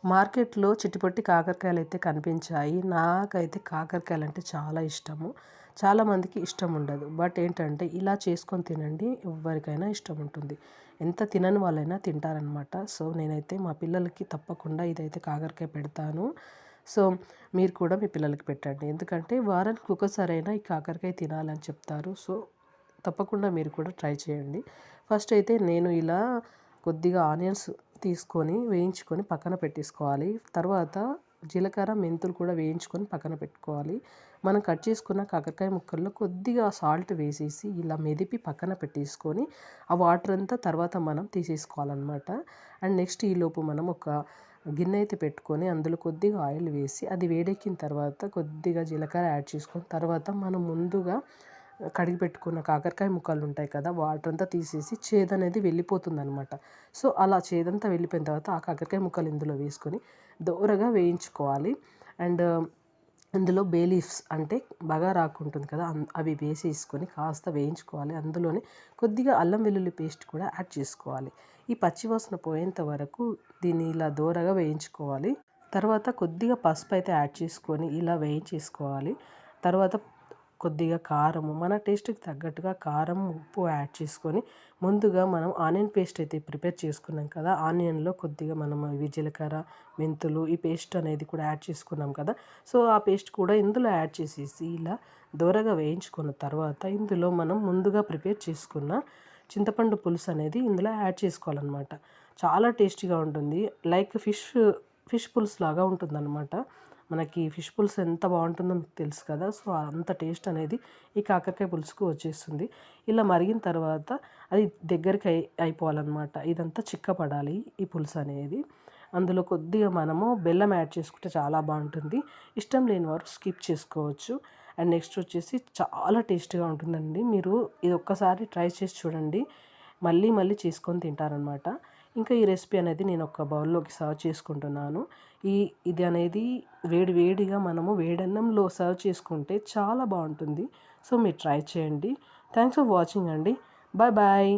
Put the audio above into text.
మార్కెట్‌లో చిట్టిపొట్టి కాకరకాయలైతే కనిపించాయి. నాకైతే కాకరకాయలంటే చాలా ఇష్టము. చాలామందికి ఇష్టం ఉండదు. బట్ ఏంటంటే ఇలా చేసుకొని తినండి, ఎవ్వరికైనా ఇష్టం ఉంటుంది. ఎంత తినని వాళ్ళైనా తింటారనమాట. సో, నేనైతే మా పిల్లలకి తప్పకుండా ఇదైతే కాకరకాయ పెడతాను. సో, మీరు కూడా మీ పిల్లలకి పెట్టండి. ఎందుకంటే వారానికి ఒకసారైనా ఈ కాకరకాయ తినాలని చెప్తారు. సో, తప్పకుండా మీరు కూడా ట్రై చేయండి. ఫస్ట్ అయితే నేను ఇలా కొద్దిగా ఆనియన్స్ తీసుకొని వేయించుకొని పక్కన పెట్టేసుకోవాలి. తర్వాత జీలకర్ర, మెంతులు కూడా వేయించుకొని పక్కన పెట్టుకోవాలి. మనం కట్ చేసుకున్న కాకరకాయ ముక్కల్లో కొద్దిగా సాల్ట్ వేసేసి ఇలా మెదిపి పక్కన పెట్టేసుకొని ఆ వాటర్ అంతా తర్వాత మనం తీసేసుకోవాలన్నమాట. అండ్ నెక్స్ట్ ఈలోపు మనం ఒక గిన్నె అయితే పెట్టుకొని అందులో కొద్దిగా ఆయిల్ వేసి అది వేడెక్కిన తర్వాత కొద్దిగా జీలకర్ర యాడ్ చేసుకొని తర్వాత మనం ముందుగా కడిగి పెట్టుకున్న కాకరకాయ ముక్కలు ఉంటాయి కదా, వాటర్ అంతా తీసేసి చేదనేది వెళ్ళిపోతుంది అనమాట. సో, అలా చేదంతా వెళ్ళిపోయిన తర్వాత ఆ కాకరకాయ ముక్కలు ఇందులో వేసుకొని దోరగా వేయించుకోవాలి. అండ్ ఇందులో బే లీఫ్స్ అంటే బగారాకు ఉంటుంది కదా, అవి వేసేసుకొని కాస్త వేయించుకోవాలి. అందులోనే కొద్దిగా అల్లం వెల్లుల్లి పేస్ట్ కూడా యాడ్ చేసుకోవాలి. ఈ పచ్చివాసన పోయేంత వరకు దీన్ని ఇలా దోరగా వేయించుకోవాలి. తర్వాత కొద్దిగా పసుపు అయితే యాడ్ చేసుకొని ఇలా వేయించేసుకోవాలి. తర్వాత కొద్దిగా కారము, మన టేస్ట్కి తగ్గట్టుగా కారం, ఉప్పు యాడ్ చేసుకొని ముందుగా మనం ఆనియన్ పేస్ట్ అయితే ప్రిపేర్ చేసుకున్నాం కదా, ఆనియన్లో కొద్దిగా మనం ఇవి జీలకర్ర, మెంతులు ఈ పేస్ట్ అనేది కూడా యాడ్ చేసుకున్నాం కదా. సో, ఆ పేస్ట్ కూడా ఇందులో యాడ్ చేసేసి ఇలా దోరగా వేయించుకున్న తర్వాత ఇందులో మనం ముందుగా ప్రిపేర్ చేసుకున్న చింతపండు పులుసు అనేది ఇందులో యాడ్ చేసుకోవాలన్నమాట. చాలా టేస్టీగా ఉంటుంది. లైక్ ఫిష్ పులుసు లాగా ఉంటుందన్నమాట. మనకి ఫిష్ పులుసు ఎంత బాగుంటుందో మీకు తెలుసు కదా. సో, అంత టేస్ట్ అనేది ఈ కాకరకాయ పులుసుకు వచ్చేస్తుంది. ఇలా మరిగిన తర్వాత అది దగ్గరికి అయిపోవాలన్నమాట. ఇదంతా చిక్కపడాలి ఈ పులుసు అనేది. అందులో కొద్దిగా మనము బెల్లం యాడ్ చేసుకుంటే చాలా బాగుంటుంది. ఇష్టం లేని వారు స్కిప్ చేసుకోవచ్చు. అండ్ నెక్స్ట్ వచ్చేసి చాలా టేస్ట్గా ఉంటుందండి. మీరు ఇది ఒక్కసారి ట్రై చేసి చూడండి, మళ్ళీ మళ్ళీ చేసుకొని తింటారనమాట. ఇంకా ఈ రెసిపీ అనేది నేను ఒక బౌల్లోకి సర్వ్ చేసుకుంటున్నాను. ఇది అనేది వేడి వేడిగా మనము వేడన్నంలో సర్వ్ చేసుకుంటే చాలా బాగుంటుంది. సో, మీరు ట్రై చేయండి. థ్యాంక్స్ ఫర్ వాచింగ్ అండి. Bye bye.